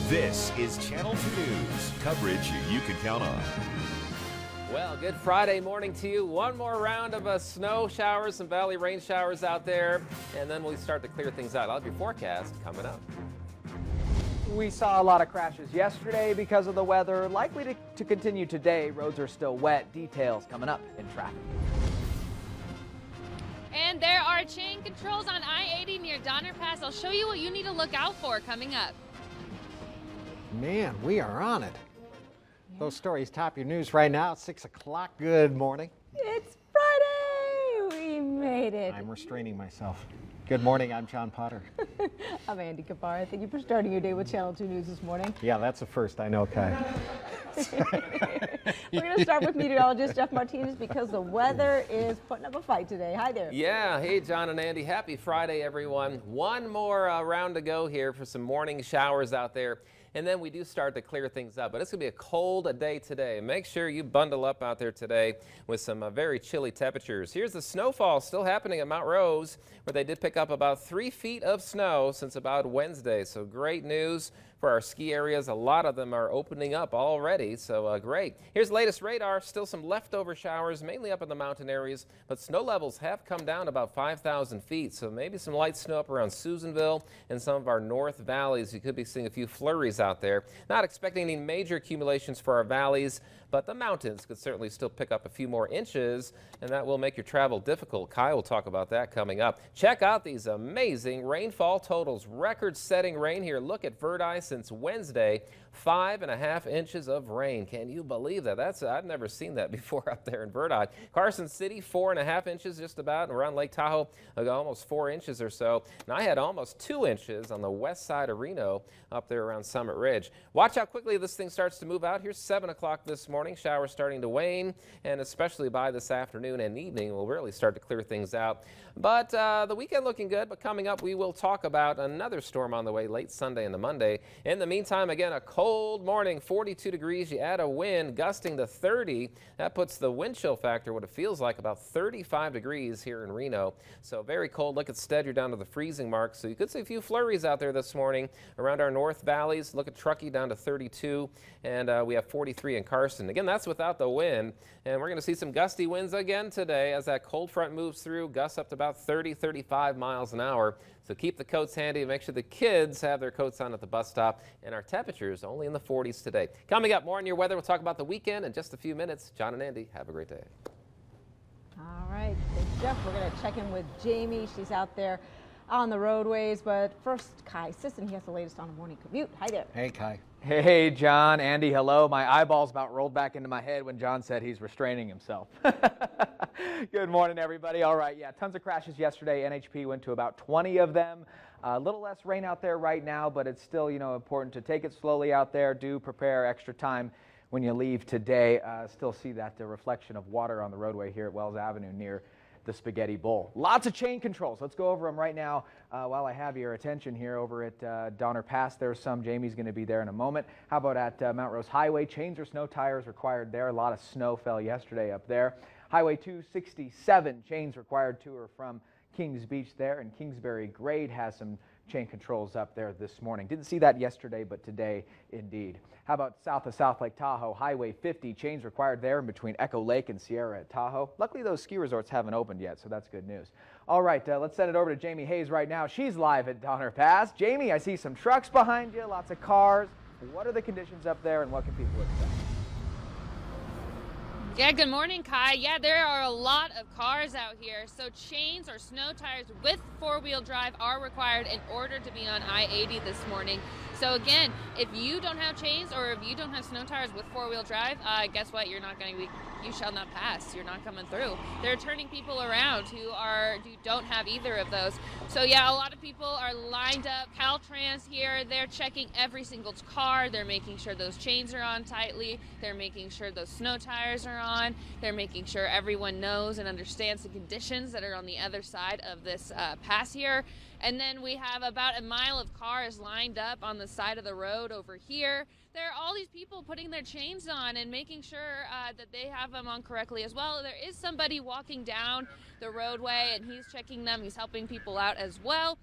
This is Channel 2 News, coverage you can count on. Well, good Friday morning to you. One more round of snow showers, some valley rain showers out there, and then we'll start to clear things out. I'll have your forecast coming up. We saw a lot of crashes yesterday because of the weather. Likely to continue today. Roads are still wet. Details coming up in traffic. And there are chain controls on I-80 near Donner Pass. I'll show you what you need to look out for coming up. Man, we are on it. Those stories top your news right now at 6 o'clock. Good morning. It's Friday! We made it. I'm restraining myself. Good morning, I'm John Potter. I'm Andy Kapara. Thank you for starting your day with Channel 2 News this morning. Yeah, that's a first, I know, Kai. We're going to start with meteorologist Jeff Martinez because the weather is putting up a fight today. Hi there. Yeah, hey John and Andy. Happy Friday, everyone. One more round to go here for some morning showers out there. And then we do start to clear things up. But it's going to be a cold day today. Make sure you bundle up out there today with some very chilly temperatures. Here's the snowfall still happening at Mount Rose, where they did pick up about 3 feet of snow since about Wednesday. So great news for our ski areas. A lot of them are opening up already, so great. Here's the latest radar. Still some leftover showers, mainly up in the mountain areas, but snow levels have come down about 5,000 feet, so maybe some light snow up around Susanville and some of our north valleys. You could be seeing a few flurries out there. Not expecting any major accumulations for our valleys, but the mountains could certainly still pick up a few more inches, and that will make your travel difficult. Kai will talk about that coming up. Check out these amazing rainfall totals. Record-setting rain here. Look at Verdi since Wednesday. 5.5 inches of rain. Can you believe that? I've never seen that before up there in Verdi. Carson City, 4.5 inches just about, and around Lake Tahoe, almost 4 inches or so. And I had almost 2 inches on the west side of Reno up there around Summit Ridge. Watch how quickly this thing starts to move out. Here's 7 o'clock this morning. Showers starting to wane, and especially by this afternoon and evening, we'll really start to clear things out. But the weekend looking good, but coming up, we will talk about another storm on the way late Sunday into Monday. In the meantime, again, a cold morning, 42 degrees. You add a wind gusting to 30. That puts the wind chill factor, what it feels like, about 35 degrees here in Reno. So very cold. Look at Stead, you're down to the freezing mark. So you could see a few flurries out there this morning around our north valleys. Look at Truckee down to 32, and we have 43 in Carson. Again, that's without the wind, and we're going to see some gusty winds again today as that cold front moves through, gusts up to about 30, 35 miles an hour. So keep the coats handy and make sure the kids have their coats on at the bus stop. And our temperatures only in the 40s today. Coming up, more on your weather. We'll talk about the weekend in just a few minutes. John and Andy, have a great day. All right. Thanks, Jeff. We're going to check in with Jamie. She's out there on the roadways. But first, Kai Sisson. He has the latest on a morning commute. Hi there. Hey, Kai. Hey, John, Andy, hello. My eyeballs about rolled back into my head when John said he's restraining himself. Good morning, everybody. All right, yeah, tons of crashes yesterday. NHP went to about 20 of them. A little less rain out there right now, but it's still, important to take it slowly out there. Do prepare extra time when you leave today. Still see that reflection of water on the roadway here at Wells Avenue near the Spaghetti Bowl. Lots of chain controls. Let's go over them right now while I have your attention here over at Donner Pass. There's some. Jamie's going to be there in a moment. How about at Mount Rose Highway? Chains or snow tires required there. A lot of snow fell yesterday up there. Highway 267, chains required to or from Kings Beach there. And Kingsbury Grade has some chain controls up there this morning. Didn't see that yesterday, but today indeed. How about south of South Lake Tahoe? Highway 50, chains required there in between Echo Lake and Sierra at Tahoe. Luckily, those ski resorts haven't opened yet, so that's good news. All right, let's send it over to Jamie Hayes right now. She's live at Donner Pass. Jamie, I see some trucks behind you, lots of cars. What are the conditions up there, and what can people expect? Yeah, good morning, Kai. Yeah, there are a lot of cars out here. So chains or snow tires with four-wheel drive are required in order to be on I-80 this morning. So again, if you don't have chains or if you don't have snow tires with four-wheel drive, guess what? You're not going to be, you shall not pass. You're not coming through. They're turning people around who don't have either of those. So yeah, a lot of people are lined up. Caltrans here, they're checking every single car. They're making sure those chains are on tightly. They're making sure those snow tires are on. They're making sure everyone knows and understands the conditions that are on the other side of this pass here. And then we have about a mile of cars lined up on the side of the road over here. There are all these people putting their chains on and making sure that they have them on correctly as well. There is somebody walking down the roadway and he's checking them. He's helping people out as well.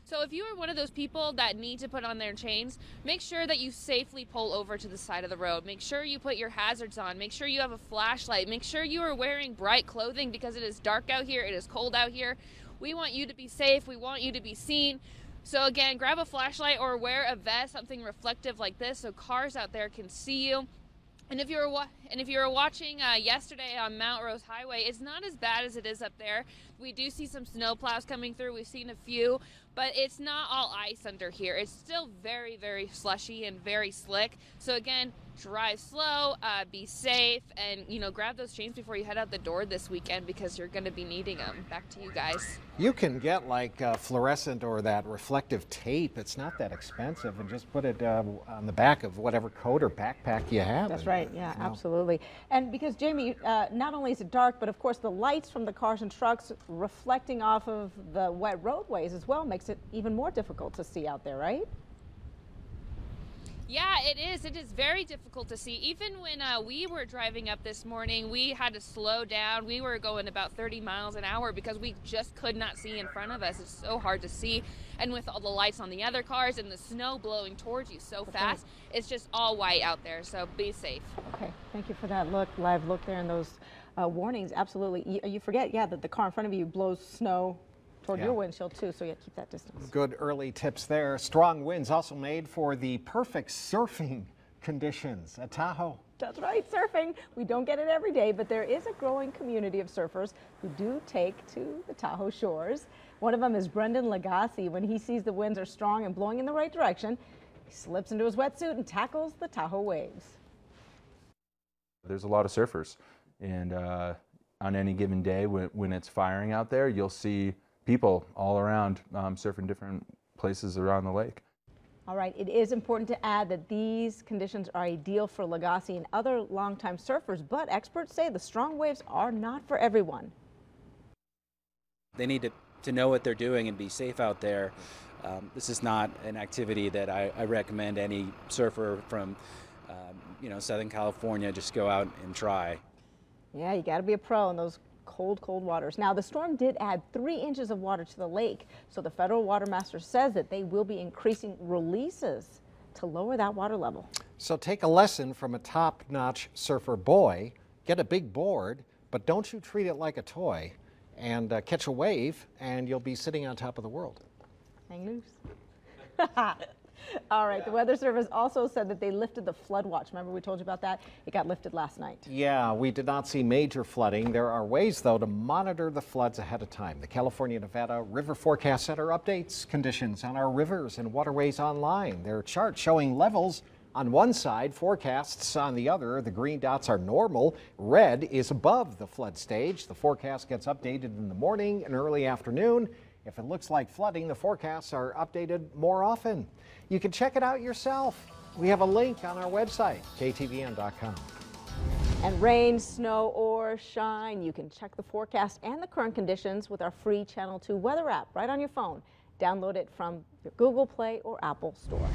So if you are one of those people that need to put on their chains, make sure that you safely pull over to the side of the road. Make sure you put your hazards on. Make sure you have a flashlight. Make sure you are wearing bright clothing because it is dark out here. It is cold out here. We want you to be safe. We want you to be seen. So again, grab a flashlight or wear a vest, something reflective like this so cars out there can see you. And if you were watching yesterday on Mount Rose Highway, it's not as bad as it is up there. We do see some snow plows coming through. We've seen a few, but it's not all ice under here. It's still very, very slushy and very slick. So again, drive slow, be safe, and grab those chains before you head out the door this weekend because you're going to be needing them. Back to you guys. You can get like fluorescent or that reflective tape. It's not that expensive, and just put it on the back of whatever coat or backpack you have. That's right. Yeah, absolutely. And because Jamie, not only is it dark, but of course the lights from the cars and trucks reflecting off of the wet roadways as well makes it even more difficult to see out there, right? Yeah, it is. It is very difficult to see. Even when we were driving up this morning, we had to slow down. We were going about 30 miles an hour because we just could not see in front of us. It's so hard to see. And with all the lights on the other cars and the snow blowing towards you so fast, it's just all white out there. So be safe. Okay, thank you for that live look there and those warnings. Absolutely. You forget, yeah, that the car in front of you blows snow toward your windshield too, so you keep that distance. Good early tips there. Strong winds also made for the perfect surfing conditions at Tahoe. That's right, surfing. We don't get it every day, but there is a growing community of surfers who do take to the Tahoe shores. One of them is Brendan Lagasse. When he sees the winds are strong and blowing in the right direction, he slips into his wetsuit and tackles the Tahoe waves. There's a lot of surfers, and on any given day when it's firing out there, you'll see people all around surfing different places around the lake. All right, it is important to add that these conditions are ideal for Lagasse and other longtime surfers, but experts say the strong waves are not for everyone. They need to know what they're doing and be safe out there. This is not an activity that I recommend any surfer from Southern California just go out and try. Yeah, you got to be a pro in those cold waters. Now, the storm did add 3 inches of water to the lake, so the federal water master says that they will be increasing releases to lower that water level. So take a lesson from a top-notch surfer boy, get a big board, but don't you treat it like a toy, and catch a wave, and you'll be sitting on top of the world. Hang loose. All right, the Weather Service also said that they lifted the flood watch. Remember we told you about that? It got lifted last night. Yeah, we did not see major flooding. There are ways, though, to monitor the floods ahead of time. The California-Nevada River Forecast Center updates conditions on our rivers and waterways online. There are charts showing levels on one side, forecasts on the other. The green dots are normal. Red is above the flood stage. The forecast gets updated in the morning and early afternoon. If it looks like flooding, the forecasts are updated more often. You can check it out yourself. We have a link on our website, ktvn.com. And rain, snow, or shine, you can check the forecast and the current conditions with our free Channel 2 weather app right on your phone. Download it from your Google Play or Apple Store.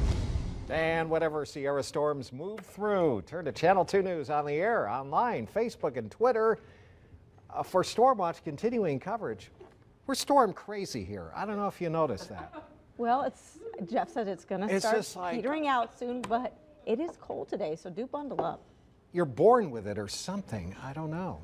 And whatever Sierra storms move through, turn to Channel 2 News on the air, online, Facebook, and Twitter for Storm Watch continuing coverage. We're storm crazy here. I don't know if you noticed that. Well, Jeff said it's going to start like, petering out soon, but it is cold today, so do bundle up. You're born with it or something. I don't know.